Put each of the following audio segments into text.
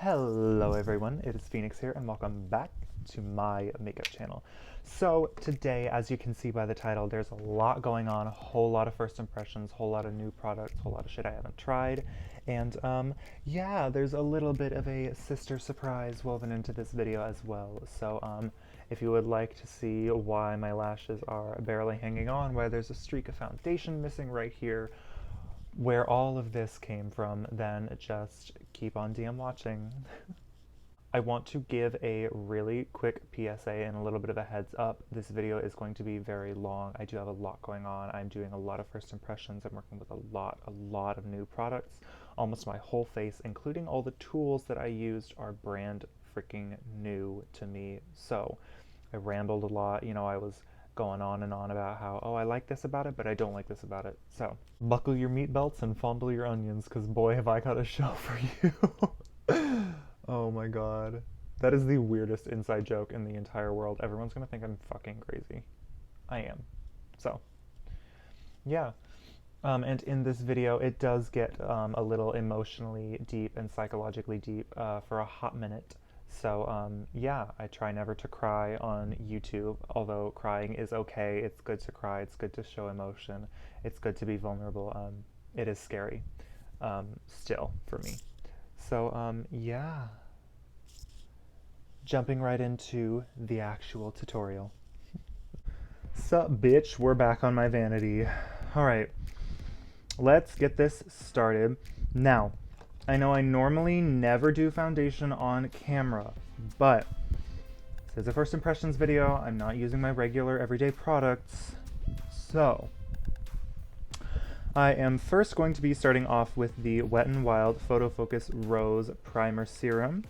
Hello everyone, it is Phoenix here and welcome back to my makeup channel. So today, as you can see by the title, there's a lot going on, a whole lot of first impressions, a whole lot of new products, a whole lot of shit I haven't tried, and yeah, there's a little bit of a sister surprise woven into this video as well. So if you would like to see why my lashes are barely hanging on, why there's a streak of foundation missing right here, where all of this came from, then just keep on DM watching. I want to give a really quick PSA and a little bit of a heads up. This video is going to be very long. I do have a lot going on. I'm doing a lot of first impressions. I'm working with a lot of new products. Almost my whole face, including all the tools that I used, are brand freaking new to me. So I rambled a lot. You know, I was going on and on about how, oh, I like this about it, but I don't like this about it. So buckle your meat belts and fondle your onions, because boy, have I got a show for you. Oh my god. That is the weirdest inside joke in the entire world. Everyone's gonna think I'm fucking crazy. I am. So, yeah. And in this video, it does get a little emotionally deep and psychologically deep for a hot minute. So yeah, I try never to cry on YouTube, although crying is okay. It's good to cry. It's good to show emotion. It's good to be vulnerable. It is scary still for me. So yeah, jumping right into the actual tutorial. Sup, bitch, we're back on my vanity. All right, let's get this started. Now, I know I normally never do foundation on camera, but this is a first impressions video. I'm not using my regular everyday products. So I am first going to be starting off with the Wet n Wild Photo Focus Rose Primer Serum.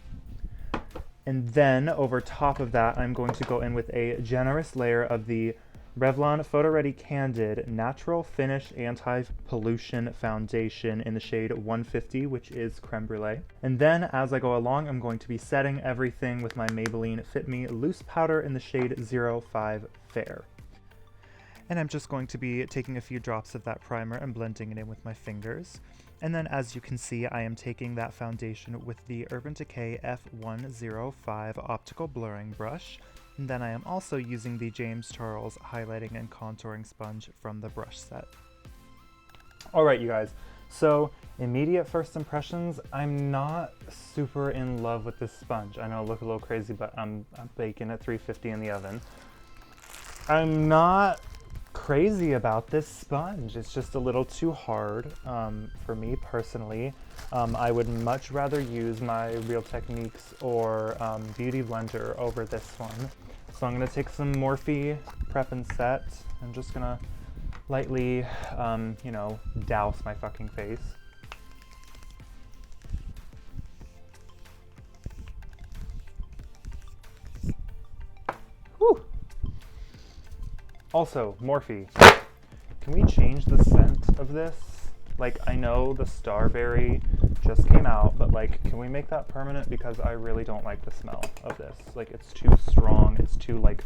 And then over top of that, I'm going to go in with a generous layer of the Revlon Photo Ready Candid Natural Finish Anti-Pollution Foundation in the shade 150, which is Creme Brulee. And then as I go along, I'm going to be setting everything with my Maybelline Fit Me Loose Powder in the shade 05 Fair. And I'm just going to be taking a few drops of that primer and blending it in with my fingers. And then as you can see, I am taking that foundation with the Urban Decay F105 Optical Blurring Brush. And then I am also using the James Charles Highlighting and Contouring Sponge from the brush set. All right, you guys. So immediate first impressions, I'm not super in love with this sponge. I know I look a little crazy, but I'm baking at 350 in the oven. I'm not crazy about this sponge. It's just a little too hard for me personally. I would much rather use my Real Techniques or Beauty Blender over this one. So I'm going to take some Morphe Prep and Set. I'm just going to lightly, you know, douse my fucking face. Whew. Also, Morphe, can we change the scent of this? Like, I know the Starberry just came out, but like, can we make that permanent? Because I really don't like the smell of this. Like, it's too strong, it's too like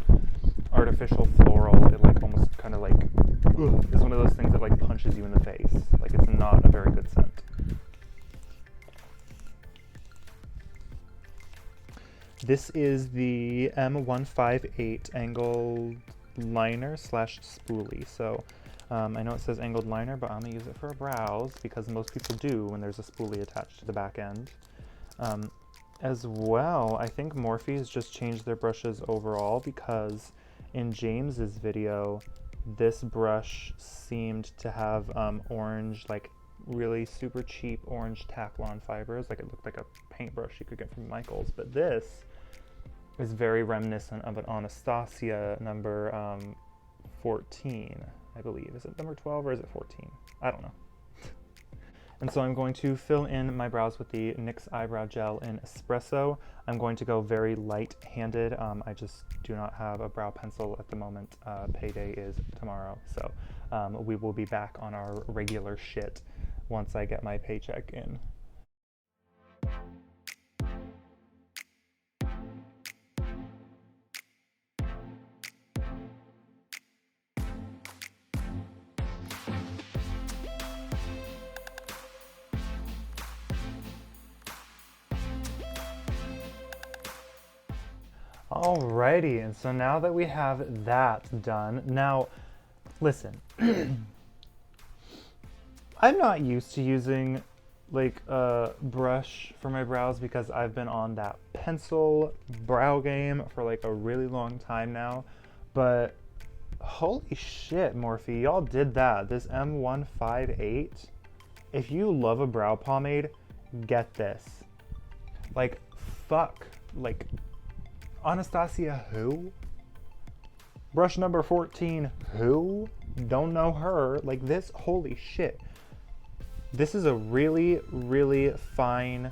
artificial floral. It like almost kind of like, is one of those things that like punches you in the face. Like, it's not a very good scent. This is the M158 angled liner slash spoolie. So I know it says angled liner, but I'm gonna use it for brows because most people do when there's a spoolie attached to the back end. As well, I think Morphe's just changed their brushes overall, because in James's video, this brush seemed to have orange, like really super cheap orange Teflon fibers. Like, it looked like a paintbrush you could get from Michael's, but this is very reminiscent of an Anastasia number 14, I believe. Is it number 12 or is it 14? I don't know. And so I'm going to fill in my brows with the NYX Eyebrow Gel in Espresso. I'm going to go very light-handed. I just do not have a brow pencil at the moment. Payday is tomorrow, so we will be back on our regular shit once I get my paycheck in. Alrighty, and so now that we have that done, now listen, I'm not used to using like a brush for my brows because I've been on that pencil brow game for like a really long time now, but holy shit, Morphe, y'all did that. This M158, if you love a brow pomade, get this. Like, fuck, like, Anastasia who? Brush number 14 who? Don't know her. Like this, holy shit. This is a really, really fine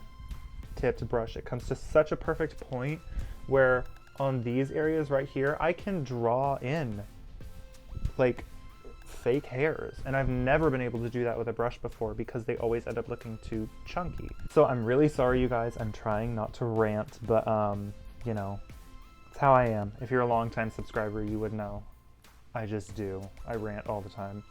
tipped brush. It comes to such a perfect point where on these areas right here, I can draw in like fake hairs. And I've never been able to do that with a brush before because they always end up looking too chunky. So I'm really sorry, you guys. I'm trying not to rant, but you know, it's how I am. If you're a longtime subscriber, you would know. I just do. I rant all the time.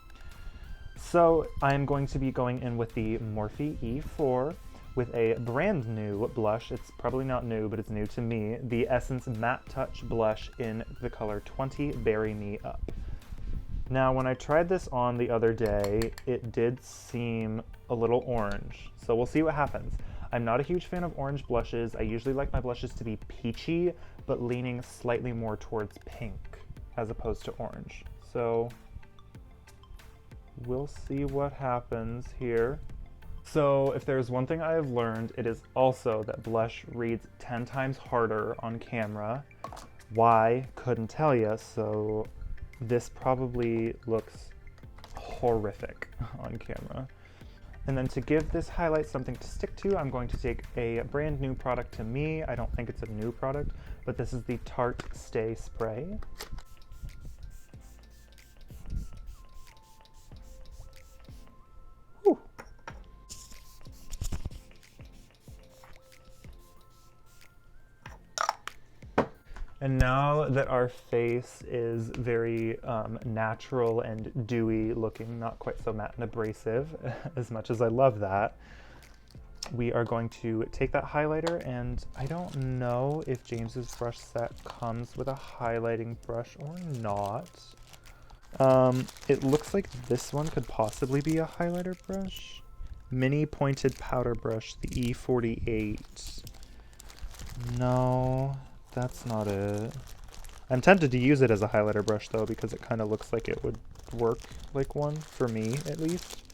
So I'm going to be going in with the Morphe E4 with a brand new blush. It's probably not new, but it's new to me. The Essence Matte Touch blush in the color 20 Berry Me Up. Now, when I tried this on the other day, it did seem a little orange. So we'll see what happens. I'm not a huge fan of orange blushes. I usually like my blushes to be peachy, but leaning slightly more towards pink as opposed to orange. So we'll see what happens here. So if there's one thing I have learned, it is also that blush reads 10 times harder on camera. Why? Couldn't tell you, so this probably looks horrific on camera. And then to give this highlight something to stick to, I'm going to take a brand new product to me. I don't think it's a new product, but this is the Tarte Stay Spray. Whew. And now that our face is very natural and dewy looking, not quite so matte and abrasive, as much as I love that, we are going to take that highlighter, and I don't know if James's brush set comes with a highlighting brush or not. It looks like this one could possibly be a highlighter brush. Mini pointed powder brush, the E48. No. That's not it. I'm tempted to use it as a highlighter brush though, because it kind of looks like it would work like one, for me at least.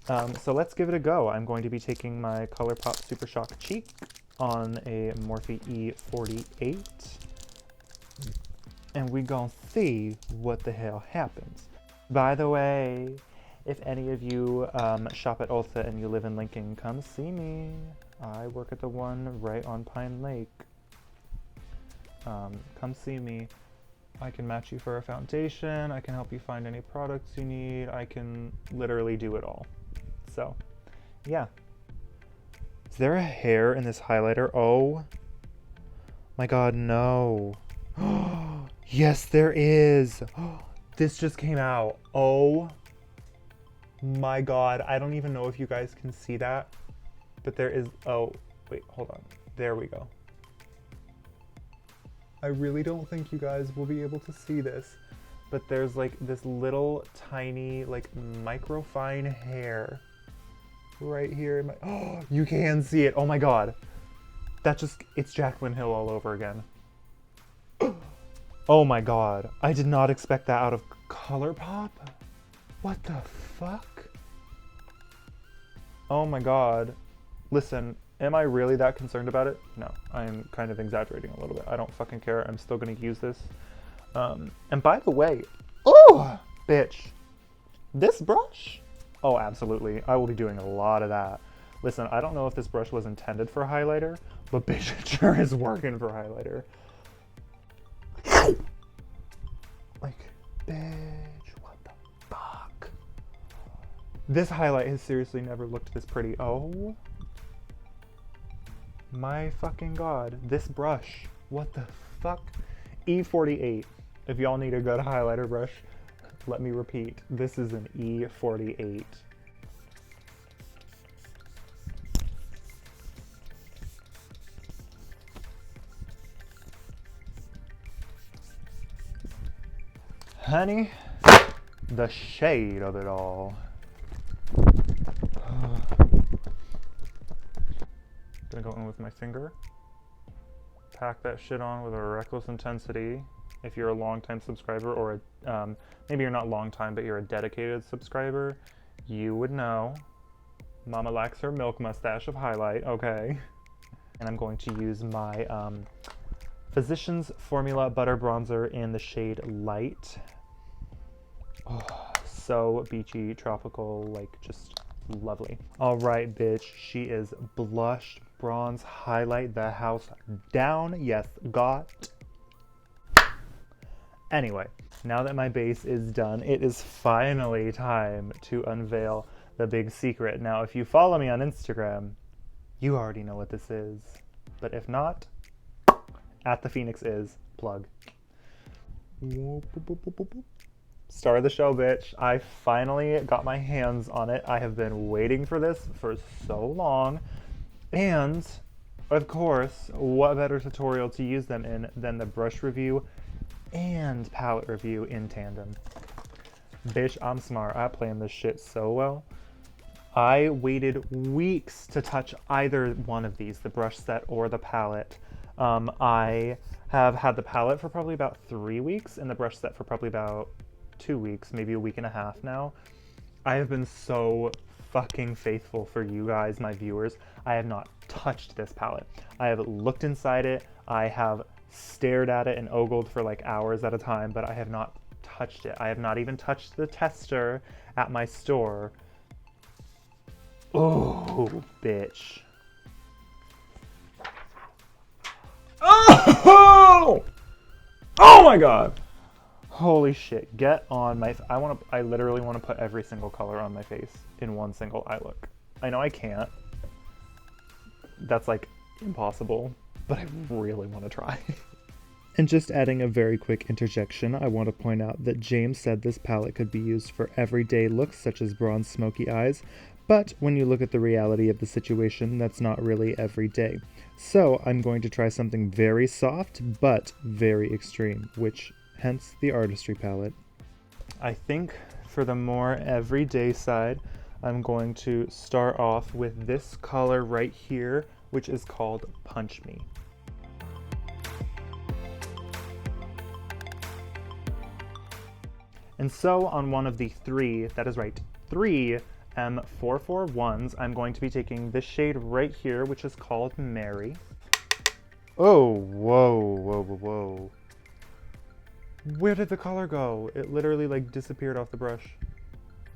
So let's give it a go. I'm going to be taking my ColourPop Super Shock Cheek on a Morphe E48. And we gonna see what the hell happens. By the way, if any of you shop at Ulta and you live in Lincoln, come see me. I work at the one right on Pine Lake. Come see me. I can match you for a foundation. I can help you find any products you need. I can literally do it all. So, yeah. Is there a hair in this highlighter? Oh my god, no. Yes, there is. This just came out. Oh my god. I don't even know if you guys can see that, but there is, oh, wait, hold on. There we go. I really don't think you guys will be able to see this, but there's like this little tiny, like microfine hair right here in my, oh, you can see it. Oh my god. That just, it's Jaclyn Hill all over again. Oh my god. I did not expect that out of ColourPop. What the fuck? Oh my god. Listen. Am I really that concerned about it? No, I'm kind of exaggerating a little bit. I don't fucking care. I'm still gonna use this. And by the way, oh, bitch, this brush? Oh, absolutely. I will be doing a lot of that. Listen, I don't know if this brush was intended for highlighter, but bitch, it sure is working for highlighter. Like, bitch, what the fuck? This highlight has seriously never looked this pretty. Oh. My fucking god, this brush, what the fuck? E48, if y'all need a good highlighter brush, let me repeat, this is an E48. Honey, the shade of it all. Gonna go in with my finger. Pack that shit on with a reckless intensity. If you're a long-time subscriber, or maybe you're not long-time, but you're a dedicated subscriber, you would know. Mama likes her milk mustache of highlight, okay? And I'm going to use my Physicians Formula Butter Bronzer in the shade Light. Oh, so beachy, tropical, like just lovely. All right, bitch, she is blush, bronze, highlight the house down. Yes, got. Anyway, now that my base is done, it is finally time to unveil the big secret. Now, if you follow me on Instagram, you already know what this is. But if not, at the Phoenix is plug. Star of the show, bitch. I finally got my hands on it. I have been waiting for this for so long. And, of course, what better tutorial to use them in than the brush review and palette review in tandem. Bitch, I'm smart. I planned this shit so well. I waited weeks to touch either one of these, the brush set or the palette. I have had the palette for probably about 3 weeks and the brush set for probably about 2 weeks, maybe a week and a half now. I have been so fucking faithful for you guys, my viewers. I have not touched this palette. I have looked inside it. I have stared at it and ogled for like hours at a time, but I have not touched it. I have not even touched the tester at my store. Oh, bitch. Oh! Oh my god! Holy shit, get on my... I literally want to put every single color on my face in one single eye look. I know I can't. That's like impossible, but I really want to try. And just adding a very quick interjection, I want to point out that James said this palette could be used for everyday looks such as bronze smoky eyes, but when you look at the reality of the situation, that's not really every day. So I'm going to try something very soft, but very extreme, which hence the artistry palette. I think for the more everyday side, I'm going to start off with this color right here, which is called Punch Me. And so on one of the three, that is right, 3 M441s, I'm going to be taking this shade right here, which is called Mary. Oh, whoa, whoa, whoa, whoa. Where did the color go? It literally like disappeared off the brush.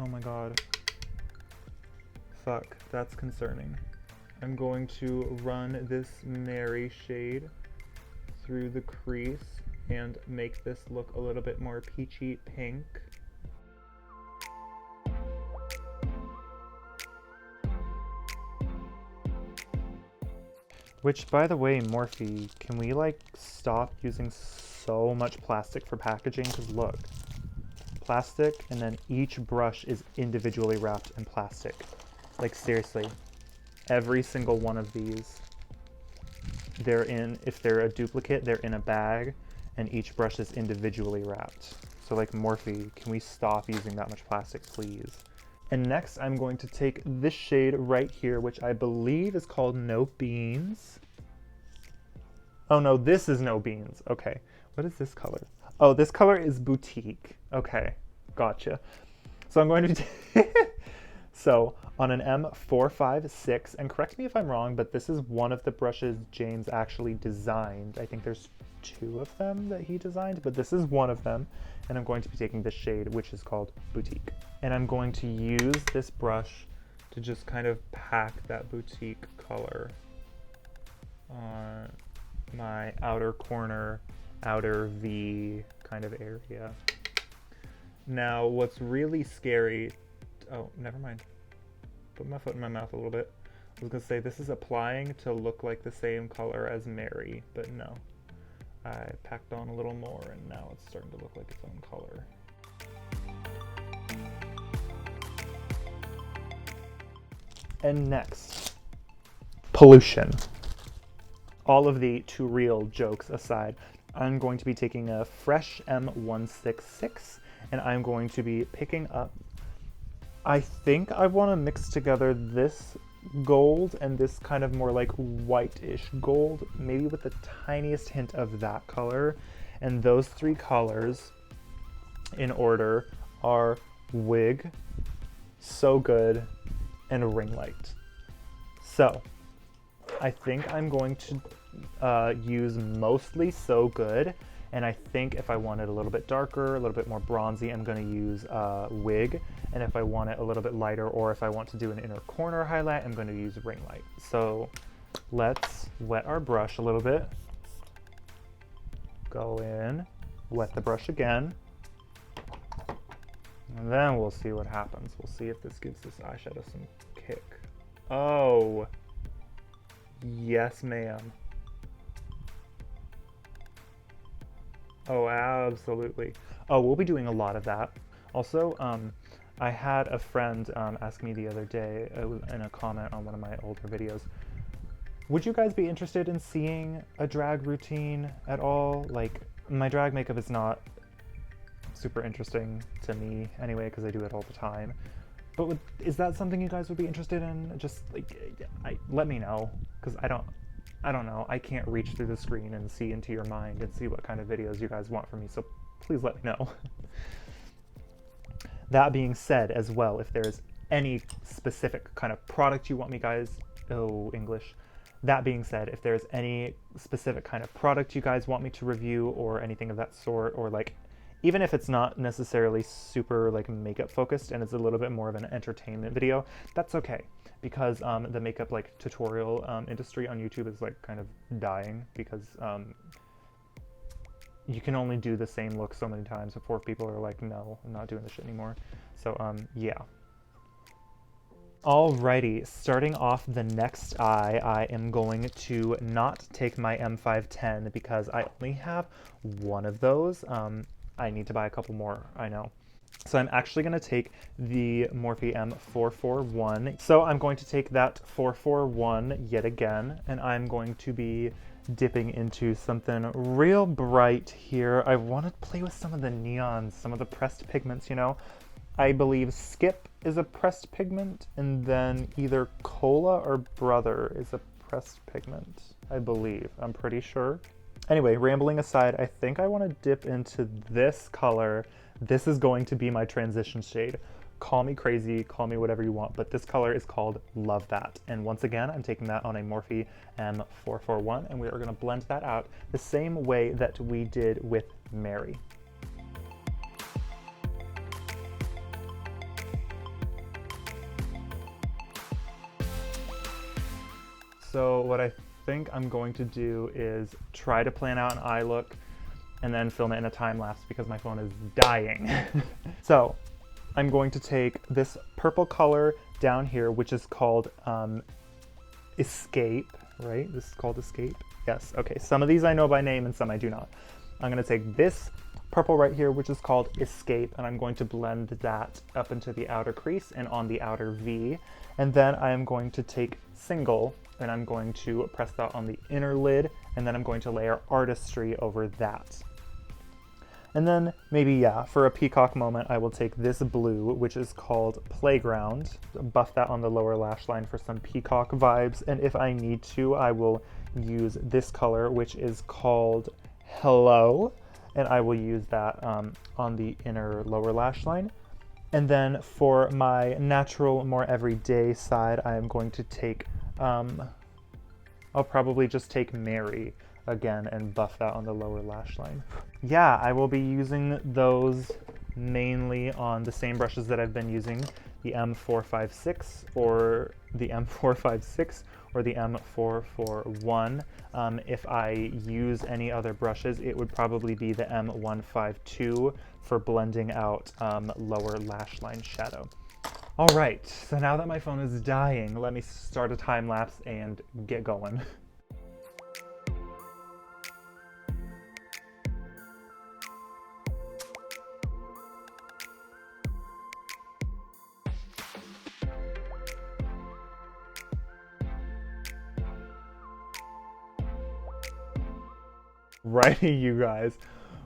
Oh my god. Fuck, that's concerning. I'm going to run this Mary shade through the crease and make this look a little bit more peachy pink. Which, by the way, Morphe, can we like stop using so much plastic for packaging? Because look, plastic, and then each brush is individually wrapped in plastic. Like seriously, every single one of these, they're in, if they're a duplicate, they're in a bag, and each brush is individually wrapped. So like Morphe, can we stop using that much plastic, please? And next I'm going to take this shade right here, which I believe is called No Beans. Oh no, this is No Beans. Okay, what is this color? Oh, this color is Boutique. Okay, gotcha. So I'm going to so on an M456, and correct me if I'm wrong, but this is one of the brushes James actually designed. I think there's 2 of them that he designed, but this is one of them. And I'm going to be taking this shade, which is called Boutique. And I'm going to use this brush to just kind of pack that Boutique color on my outer corner, outer V kind of area. Now, what's really scary, oh, never mind. Put my foot in my mouth a little bit. I was gonna say, this is applying to look like the same color as Mary, but no. I packed on a little more and now it's starting to look like its own color. And next, pollution. All of the too real jokes aside, I'm going to be taking a fresh M166, and I'm going to be picking up, I think I want to mix together this gold and this kind of more like whitish gold, maybe with the tiniest hint of that color. And those three colors in order are Wig, So Good, and Ring Light. So I think I'm going to use mostly So Good, and I think if I want it a little bit darker, a little bit more bronzy, I'm going to use Wig, and if I want it a little bit lighter, or if I want to do an inner corner highlight, I'm going to use Ring Light. So let's wet our brush a little bit. Go in, wet the brush again, and then we'll see what happens. We'll see if this gives this eyeshadow some kick. Oh, yes ma'am. Oh, absolutely. Oh, we'll be doing a lot of that. Also, I had a friend ask me the other day in a comment on one of my older videos, would you guys be interested in seeing a drag routine at all? Like, my drag makeup is not super interesting to me anyway, because I do it all the time. But is that something you guys would be interested in? Just like, let me know, because I don't know. I can't reach through the screen and see into your mind and see what kind of videos you guys want from me, so please let me know. That being said as well, if there's any specific kind of product you want me guys, English. That being said, if there's any specific kind of product you guys want me to review or anything of that sort, or like, even if it's not necessarily super like makeup focused and it's a little bit more of an entertainment video, that's okay. Because the makeup like tutorial industry on YouTube is like kind of dying, because you can only do the same look so many times before people are like, no, I'm not doing this shit anymore. So yeah. Alrighty, starting off the next eye, I am going to not take my M510 because I only have one of those. I need to buy a couple more, I know. So I'm actually going to take the Morphe M441. So I'm going to take that 441 yet again, and I'm going to be dipping into something real bright here. I want to play with some of the neons, some of the pressed pigments, you know. I believe Skip is a pressed pigment, and then either Cola or Brother is a pressed pigment, I believe. I'm pretty sure. Anyway, rambling aside, I think I want to dip into this color. This is going to be my transition shade. Call me crazy, call me whatever you want, but this color is called Love That. And once again, I'm taking that on a Morphe M441, and we are going to blend that out the same way that we did with Mary. So what I think I'm going to do is try to plan out an eye look and then film it in a time lapse because my phone is dying. So I'm going to take this purple color down here, which is called Escape, right? This is called Escape? Yes, okay. Some of these I know by name and some I do not. I'm gonna take this purple right here, which is called Escape, and I'm going to blend that up into the outer crease and on the outer V. And then I am going to take Single, and I'm going to press that on the inner lid, and then I'm going to layer Artistry over that. And then maybe, yeah, for a peacock moment, I will take this blue, which is called Playground, buff that on the lower lash line for some peacock vibes. And if I need to, I will use this color, which is called Hello, and I will use that on the inner lower lash line. And then for my natural, more everyday side, I am going to take, I'll probably just take Mary again and buff that on the lower lash line. Yeah, I will be using those mainly on the same brushes that I've been using, the M456 or the M456 or the M441. If I use any other brushes, it would probably be the M152 for blending out lower lash line shadow. All right, so now that my phone is dying, let me start a time lapse and get going. Righty, you guys.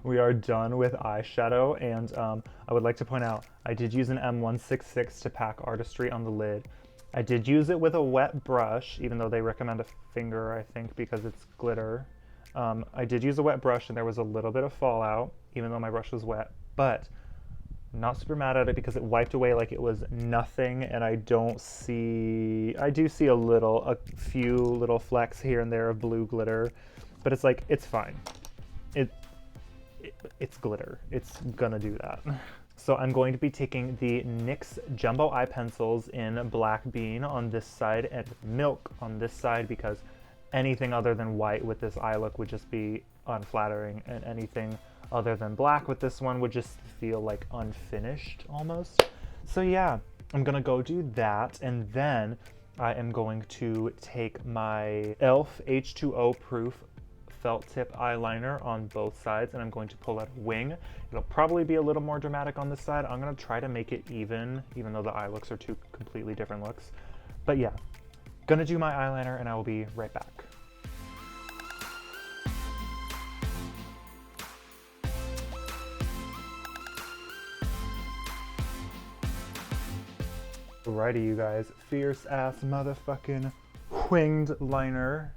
We are done with eyeshadow, and I would like to point out, I did use an M166 to pack artistry on the lid. I did use it with a wet brush, even though they recommend a finger, I think, because it's glitter. I did use a wet brush, and there was a little bit of fallout, even though my brush was wet, but I'm not super mad at it because it wiped away like it was nothing, and I do see a few little flecks here and there of blue glitter, but it's like, it's fine. It, it's glitter. It's gonna do that. So I'm going to be taking the NYX Jumbo Eye Pencils in Black Bean on this side and Milk on this side, because anything other than white with this eye look would just be unflattering, and anything other than black with this one would just feel like unfinished almost. So yeah, I'm gonna go do that, and then I am going to take my e.l.f. H2O proof felt tip eyeliner on both sides, and I'm going to pull out a wing. It'll probably be a little more dramatic on this side. I'm gonna try to make it even though the eye looks are two completely different looks. But yeah, gonna do my eyeliner, and I will be right back. Alrighty, you guys, fierce ass motherfucking winged liner.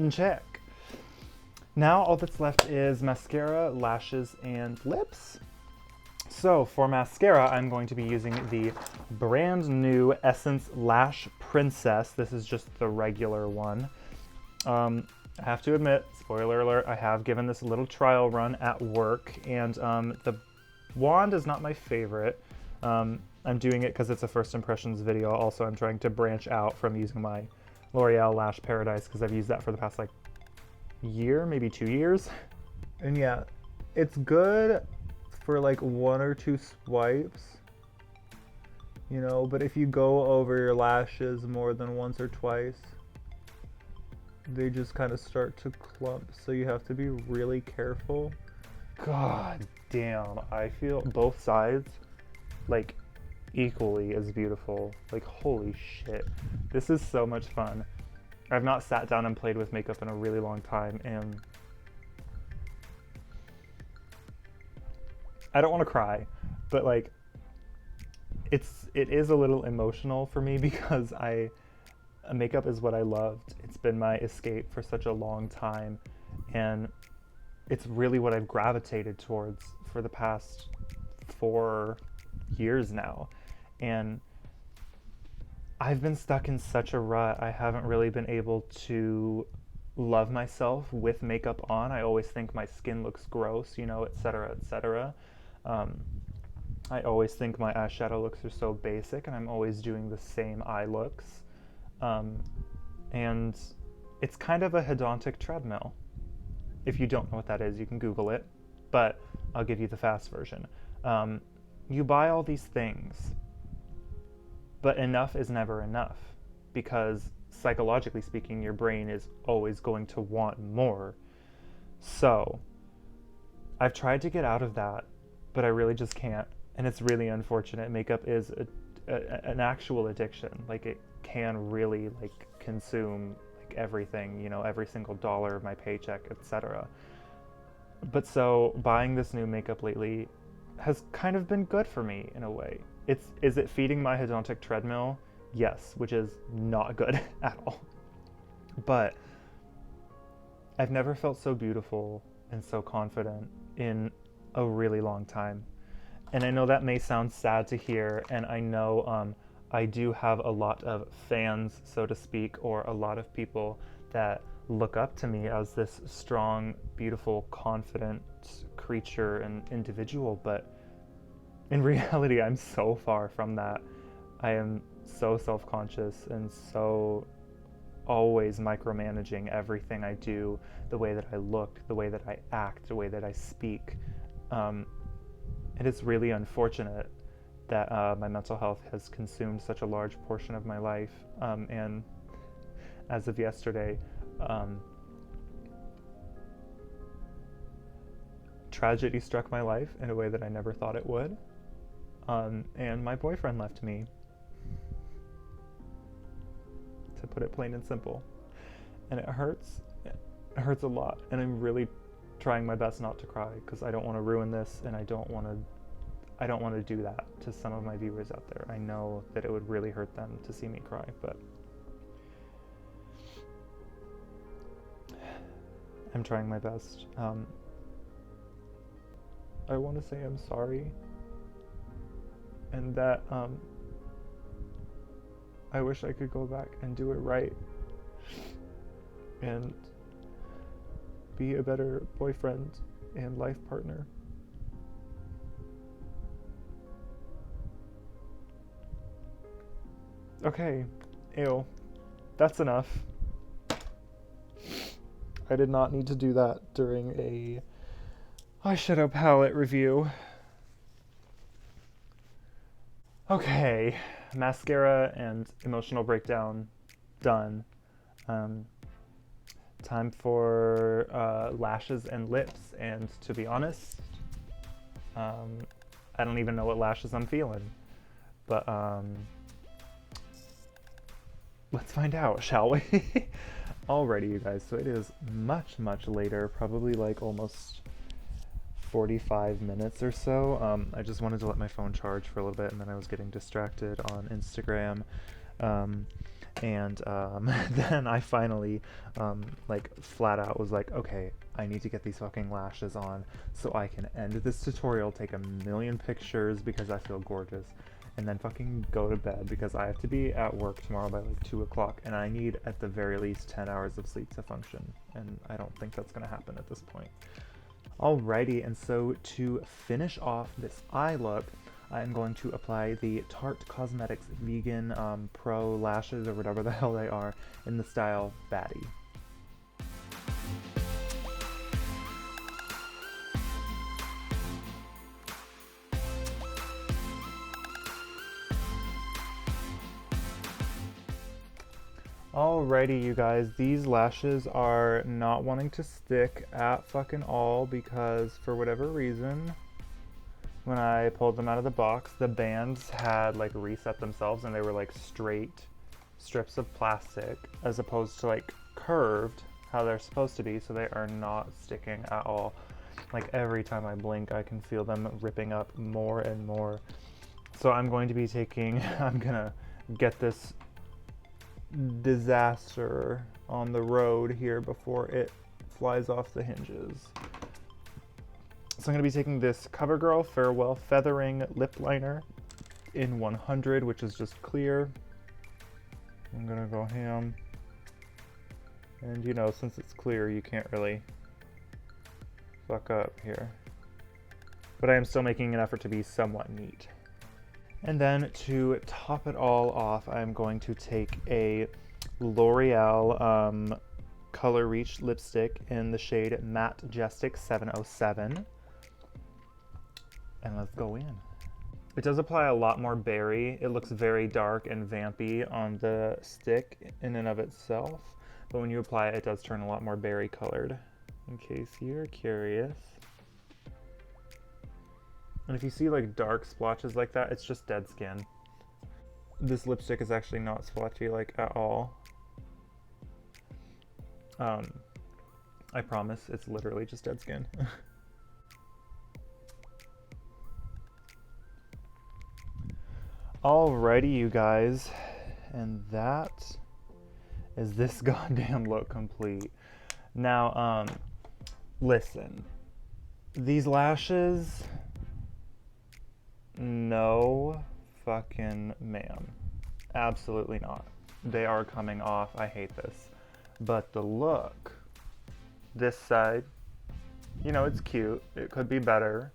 Check. Now all that's left is mascara, lashes, and lips. So for mascara, I'm going to be using the brand new Essence Lash Princess. This is just the regular one. I have to admit, spoiler alert, I have given this a little trial run at work, and the wand is not my favorite. I'm doing it because it's a first impressions video. Also, I'm trying to branch out from using my L'Oreal Lash Paradise because I've used that for the past like year, maybe 2 years. And yeah, it's good for like 1 or 2 swipes, you know, but if you go over your lashes more than once or twice, they just kind of start to clump, so you have to be really careful. God damn, I feel both sides like equally as beautiful. Like, holy shit, this is so much fun. I've not sat down and played with makeup in a really long time, and I don't want to cry, but like it is a little emotional for me because makeup is what I loved. It's been my escape for such a long time, and it's really what I've gravitated towards for the past 4 years now. And I've been stuck in such a rut. I haven't really been able to love myself with makeup on. I always think my skin looks gross, you know, etc., etc. I always think my eyeshadow looks are so basic, and I'm always doing the same eye looks. And it's kind of a hedontic treadmill. If you don't know what that is, you can Google it, but I'll give you the fast version. You buy all these things, but enough is never enough, because psychologically speaking, your brain is always going to want more. So I've tried to get out of that, but I really just can't, and it's really unfortunate. Makeup is an actual addiction. Like, it can really like consume like everything, you know, every single dollar of my paycheck, etc. But so buying this new makeup lately has kind of been good for me in a way. Is it feeding my hedontic treadmill? Yes, which is not good at all. But I've never felt so beautiful and so confident in a really long time. And I know that may sound sad to hear, and I know I do have a lot of fans, so to speak, or a lot of people that look up to me as this strong, beautiful, confident creature and individual, but in reality, I'm so far from that. I am so self-conscious and so always micromanaging everything I do, the way that I look, the way that I act, the way that I speak. And it's really unfortunate that my mental health has consumed such a large portion of my life. And as of yesterday, tragedy struck my life in a way that I never thought it would. And my boyfriend left me, to put it plain and simple. And it hurts, It hurts a lot, and I'm really trying my best not to cry because I don't want to ruin this, and I don't want to do that to some of my viewers out there. I know that it would really hurt them to see me cry, but I'm trying my best. I want to say I'm sorry, and that I wish I could go back and do it right and be a better boyfriend and life partner. Okay, ew, that's enough. I did not need to do that during a eyeshadow palette review. Okay, mascara and emotional breakdown done. Time for lashes and lips, and to be honest, I don't even know what lashes I'm feeling, but let's find out, shall we? Alrighty, you guys, so it is much later, probably like almost 45 minutes or so. I just wanted to let my phone charge for a little bit, and then I was getting distracted on Instagram. And then I finally, like, flat out was like, okay, I need to get these fucking lashes on so I can end this tutorial, take a million pictures because I feel gorgeous, and then fucking go to bed because I have to be at work tomorrow by like 2 o'clock, and I need at the very least 10 hours of sleep to function, and I don't think that's gonna happen at this point. Alrighty, and so to finish off this eye look, I'm going to apply the Tarte Cosmetics Vegan Pro Lashes, or whatever the hell they are, in the style Baddie. Alrighty, you guys, these lashes are not wanting to stick at fucking all because for whatever reason, when I pulled them out of the box, the bands had like reset themselves and they were like straight strips of plastic as opposed to like curved how they're supposed to be, so they are not sticking at all. Like every time I blink, I can feel them ripping up more and more. So I'm going to be I'm gonna get this disaster on the road here before it flies off the hinges. So I'm going to be taking this CoverGirl Farewell Feathering Lip Liner in 100, which is just clear. I'm going to go ham. And you know, since it's clear, you can't really fuck up here. But I am still making an effort to be somewhat neat. And then to top it all off, I'm going to take a L'Oreal Color Reach lipstick in the shade Matte Majestic 707. And let's go in. It does apply a lot more berry. It looks very dark and vampy on the stick in and of itself, but when you apply it, it does turn a lot more berry colored, in case you're curious. And if you see like dark splotches like that, it's just dead skin. This lipstick is actually not splotchy like at all. I promise, it's literally just dead skin. Alrighty, you guys, and that is this goddamn look complete. Now, listen, these lashes, no fucking ma'am, absolutely not. They are coming off, I hate this. But the look, this side, you know, it's cute, it could be better.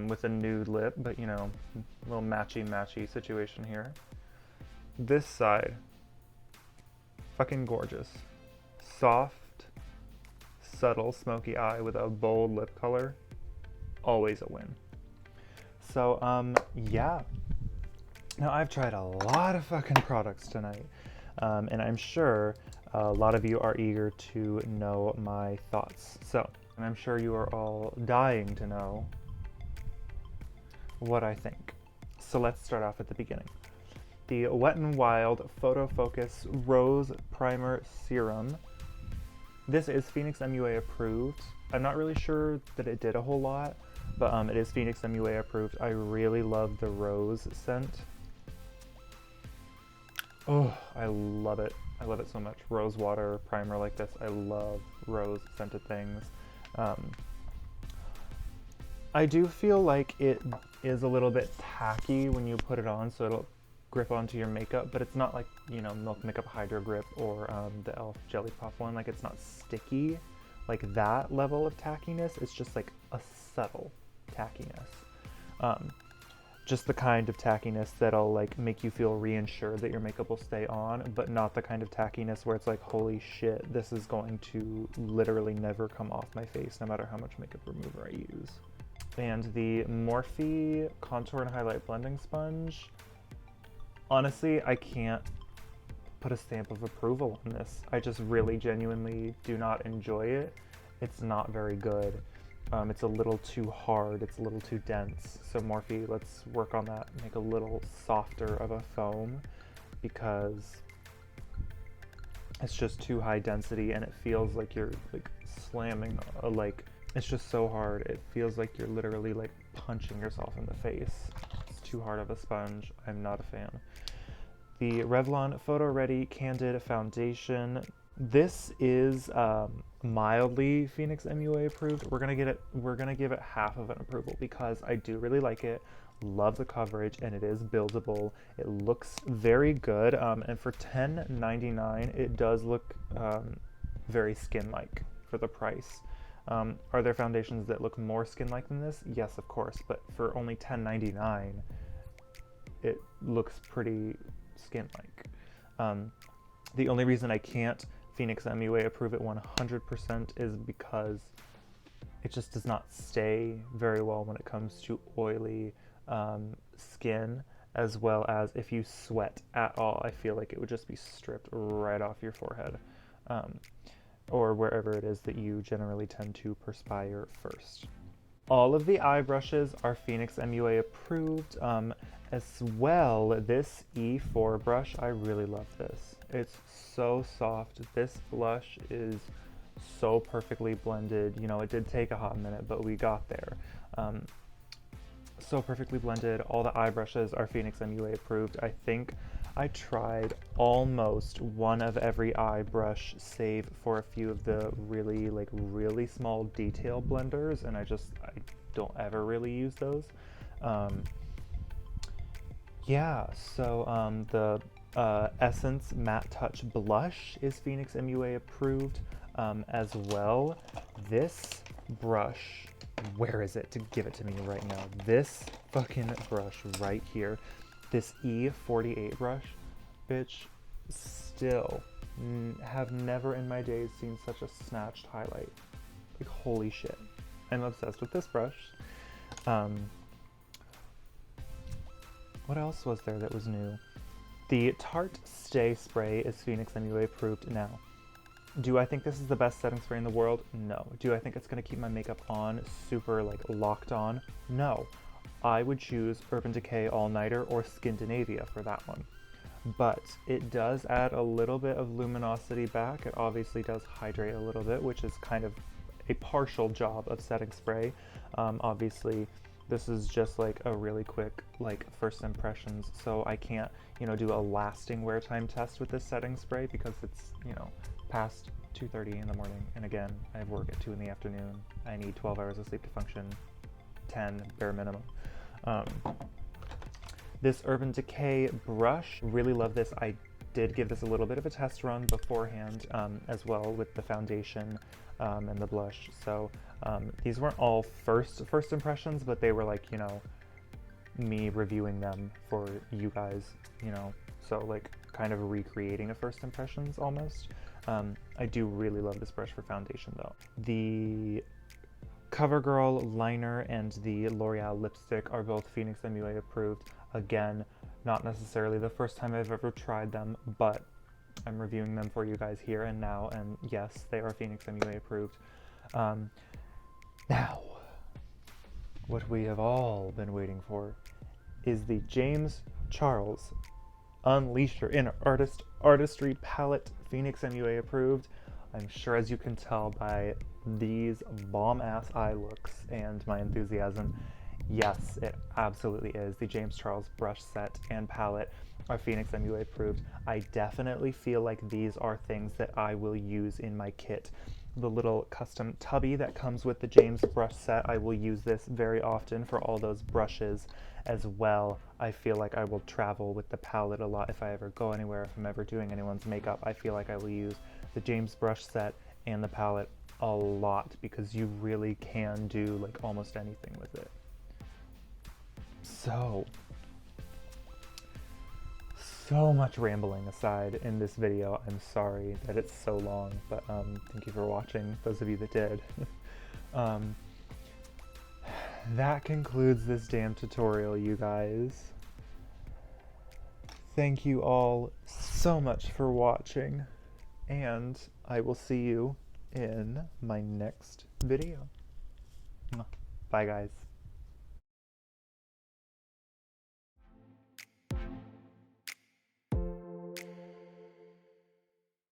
With a nude lip, but you know, a little matchy situation here. This side, fucking gorgeous. Soft, subtle, smoky eye with a bold lip color, always a win. So, yeah. Now I've tried a lot of fucking products tonight, and I'm sure a lot of you are eager to know my thoughts. So, and I'm sure you are all dying to know what I think. So let's start off at the beginning. The Wet n Wild Photo Focus Rose Primer Serum This is Phoenix MUA approved. I'm not really sure that it did a whole lot, but it is Phoenix MUA approved. I really love the rose scent. Oh, I love it. I love it so much. Rose water primer like this. I love rose scented things. I do feel like it is a little bit tacky when you put it on, so it'll grip onto your makeup, but it's not like, you know, Milk Makeup Hydro Grip or the e.l.f. Jelly Pop one. Like, it's not sticky like that level of tackiness. It's just like a subtle tackiness. Just the kind of tackiness that'll like make you feel reassured that your makeup will stay on, but not the kind of tackiness where it's like, holy shit, this is going to literally never come off my face no matter how much makeup remover I use. And the Morphe Contour and Highlight Blending Sponge. Honestly, I can't put a stamp of approval on this. I just really genuinely do not enjoy it. It's not very good. It's a little too hard, it's a little too dense. So Morphe, let's work on that, make a little softer of a foam, because it's just too high density and it feels like you're like slamming it's just so hard. It feels like you're literally like punching yourself in the face. It's too hard of a sponge. I'm not a fan. The Revlon Photo Ready Candid Foundation. This is mildly Phoenix MUA approved. We're gonna give it half of an approval because I do really like it. Love the coverage and it is buildable. It looks very good. And for $10.99, it does look very skin-like for the price. Are there foundations that look more skin-like than this? Yes, of course, but for only $10.99, it looks pretty skin-like. The only reason I can't Phoenix MUA approve it 100% is because it just does not stay very well when it comes to oily skin, as well as if you sweat at all, I feel like it would just be stripped right off your forehead. Or wherever it is that you generally tend to perspire first. All of the eye brushes are Phoenix MUA approved. As well, this E4 brush, I really love this. It's so soft. This blush is so perfectly blended. You know, it did take a hot minute, but we got there. So perfectly blended. All the eye brushes are Phoenix MUA approved. I think I tried almost one of every eye brush, save for a few of the really small detail blenders, and I don't ever really use those. Yeah, so the Essence Matte Touch Blush is Phoenix MUA approved as well. This brush, where is it to give it to me right now? This fucking brush right here. This E48 brush, bitch, still have never in my days seen such a snatched highlight. Like, holy shit. I'm obsessed with this brush. What else was there that was new? The Tarte Stay Spray is Phoenix MUA approved now. Do I think this is the best setting spray in the world? No. Do I think it's gonna keep my makeup on super like locked on? No. I would choose Urban Decay All Nighter or Skindinavia for that one. But it does add a little bit of luminosity back. It obviously does hydrate a little bit, which is kind of a partial job of setting spray. Obviously, this is just like a really quick like first impressions, so I can't, you know, do a lasting wear time test with this setting spray because it's, you know, past 2:30 in the morning, and again, I have work at 2 in the afternoon. I need 12 hours of sleep to function, 10 bare minimum. This Urban Decay brush, really love this. I did give this a little bit of a test run beforehand, as well with the foundation and the blush. So these weren't all first impressions, but they were like, you know, me reviewing them for you guys, you know, so like kind of recreating a first impressions almost. I do really love this brush for foundation though. The CoverGirl liner and the L'Oreal lipstick are both Phoenix MUA approved. Again, not necessarily the first time I've ever tried them, but I'm reviewing them for you guys here and now, and yes, they are Phoenix MUA approved. Now, what we have all been waiting for is the James Charles Unleash Your Inner Artistry palette, Phoenix MUA approved. I'm sure, as you can tell by these bomb-ass eye looks and my enthusiasm, yes, it absolutely is. The James Charles brush set and palette are Phoenix MUA approved. I definitely feel like these are things that I will use in my kit. The little custom tubby that comes with the James brush set, I will use this very often for all those brushes as well. I feel like I will travel with the palette a lot if I ever go anywhere, if I'm ever doing anyone's makeup. I feel like I will use the James brush set and the palette a lot because you really can do like almost anything with it. So much rambling aside in this video. I'm sorry that it's so long, but thank you for watching, those of you that did. That concludes this damn tutorial, you guys. Thank you all so much for watching, and I will see you in my next video. Bye, guys.